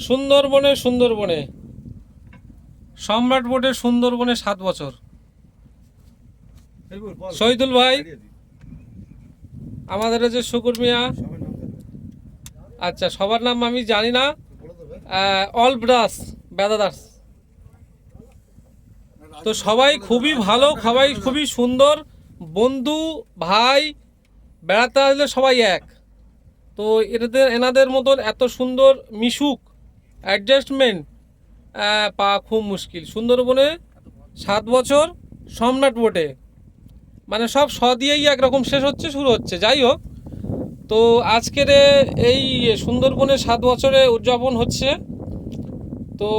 সুন্দরবনে সম্রাট বোর্ডের সুন্দরবনে 7 বছর। শহীদুল ভাই, আমাদের যে শুকুর মিয়া, আচ্ছা সবার নাম আমি জানি না, অল ব্রাদার্স, তো সবাই খুবই ভালো, সবাই খুবই সুন্দর বন্ধু ভাই, বেড়াতে আসলে সবাই এক। তো এনাদের মতন এত সুন্দর মিশুক অ্যাডজাস্টমেন্ট পাওয়া খুব মুশকিল। সুন্দরবনে 7 বছর সম্রাট বোটে, মানে সব দিয়েই একরকম শেষ হচ্ছে শুরু হচ্ছে। যাই হোক, তো আজকের এই সুন্দরবনে 7 বছরে উদযাপন হচ্ছে, তো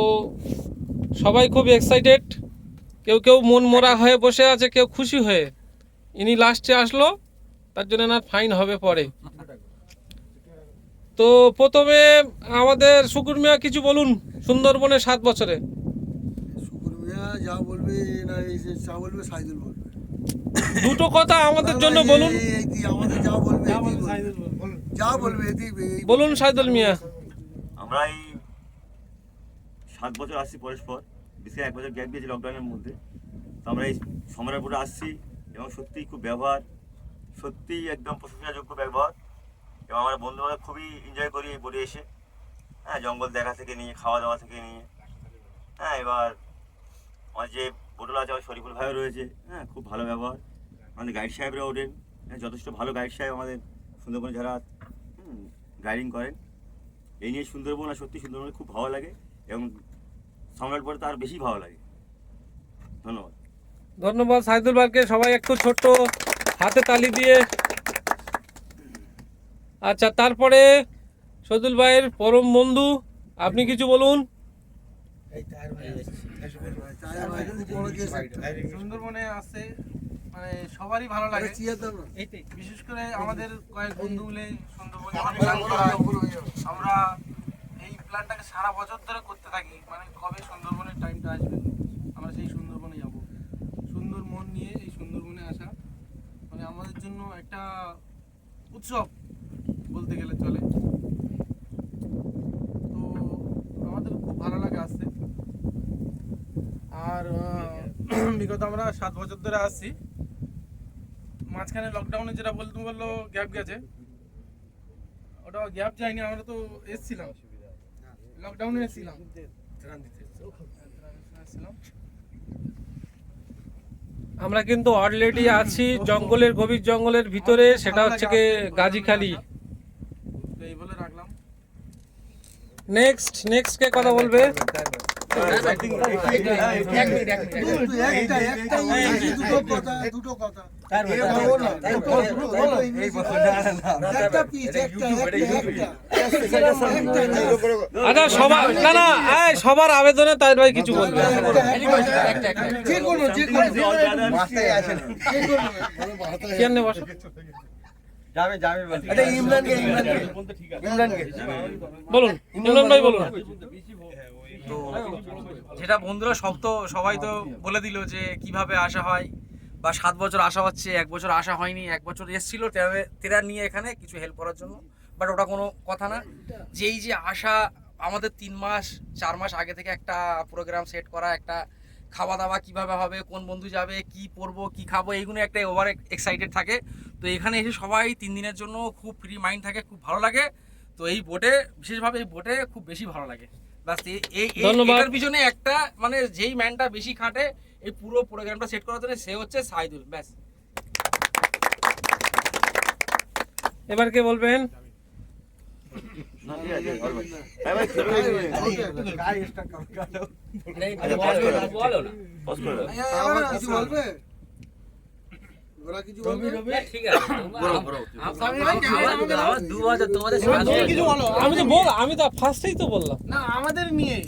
সবাই খুব এক্সাইটেড, কেউ মন মোরা হয়ে বসে আছে, কেউ খুশি হয়ে। ইনি লাস্টে আসলো, তার জন্য এনার ফাইন হবে পরে। তো প্রথমে আমাদের শুকুর মিয়া কিছু বলুন সুন্দরবনে 7 বছরে। শুকুর মিয়া যা বলবে না, যা বলবে সাইদুল বলবে। দুটো কথা আমাদের জন্য বলুন। আমাদের যা বলবে যা বলবে বলুন সাইদুল মিয়া। আমরা এই 7 বছর আসছি পরস্পর, বিশেষ 1 বছর গ্যাপ দিয়েছি লকডাউনের মধ্যে। তো আমরা এই সম্রাট বোটে আসছি এবং সত্যিই খুব ব্যবহার, সত্যিই একদম প্রশংসাযোগ্য ব্যবহার, এবং আমরা বন্ধু বান্ধব খুবই এনজয় করি এই বোটে এসে। হ্যাঁ, জঙ্গল দেখা থেকে নিয়ে, খাওয়া দাওয়া থেকে নিয়ে। হ্যাঁ, এবার আমার যে বোটলা আছে, আমার শরীফুল ভাইও রয়েছে। হ্যাঁ, খুব ভালো ব্যবহার। আমাদের গাইড সাহেবরা ওঠেন, হ্যাঁ, যথেষ্ট ভালো গাইড সাহেব আমাদের সুন্দরবনে যারা গাইডিং করেন। এই নিয়ে সুন্দরবন, আর সত্যি সুন্দরবনে খুব ভালো লাগে, এবং সম্রাট বোটে তো আর বেশি ভালো লাগে। ধন্যবাদ। ধন্যবাদ সাইদুল ভাইকে, সবাই একটু ছোট্ট হাতে তালি দিয়ে। আচ্ছা, তারপরে শহীদুল ভাইয়ের পরম বন্ধু, আপনি কিছু বলুন। সুন্দরবনে আসছে মানে সবারই ভালো লাগে, বিশেষ করে আমাদের কয়েক বন্ধু মিলে সুন্দরবনে আমরা এই প্ল্যানটাকে সারা বছর ধরে করতে থাকি। মানে কবে সুন্দরবনের টাইমটা আসবে, আমরা সেই সুন্দরবনে যাব। সুন্দর মন নিয়ে এই সুন্দরবনে আসা মানে আমাদের জন্য একটা উৎসব বলতে গেলে চলে। তো আমাদের খুব ভালো লাগে আসতে। আর বিগত আমরা 7 বছর ধরে আসছি। মাঝখানে লকডাউনে যেটা বললো গ্যাপ গেছে, ওটা গ্যাপ যায়নি, আমরা তো এসছিলাম লকডাউনে, এসছিলাম। আমরা কিন্তু অলরেডি আছি জঙ্গলের, গভীর জঙ্গলের ভিতরে, সেটা হচ্ছে কি গাজীখালি। এই বলে রাখলাম। নেক্সট কে কথা বলবে? দুটো কথা আচ্ছা, সবার আবেদনে তাই ভাই কিছু বলবে। বলুন ইমরান ভাই, বলুন। তো যেটা বন্ধুরা সবাই তো বলে দিল যে কিভাবে আসা হয়, বা 7 বছর আসা হচ্ছে, 1 বছর আসা হয়নি। 1 বছর এসেছিল তেরা নিয়ে এখানে কিছু হেল্প করার জন্য, বাট ওটা কোনো কথা না। যে এই যে আসা, আমাদের 3 মাস 4 মাস আগে থেকে একটা প্রোগ্রাম সেট করা, একটা খাওয়া দাওয়া কিভাবে হবে, কোন বন্ধু যাবে, কি পরবো, কি খাবো, এইগুলো একটা ওভার এক্সাইটেড থাকে। তো এখানে এসে সবাই 3 দিনের জন্য খুব ফ্রি মাইন্ড থাকে, খুব ভালো লাগে। তো এই বোটে, বিশেষভাবে এই বোটে খুব বেশি ভালো লাগে। এটার পিছনে একটা, মানে যেই ম্যানটা বেশি খাটে এই পুরো প্রোগ্রামটা সেট করার জন্য, সে হচ্ছে সাইদুল। ব্যাস। এবার কে বলবেন? কিছু বলবে? আমি তো ফার্স্টেই তো বললাম না, আমাদের নিয়ে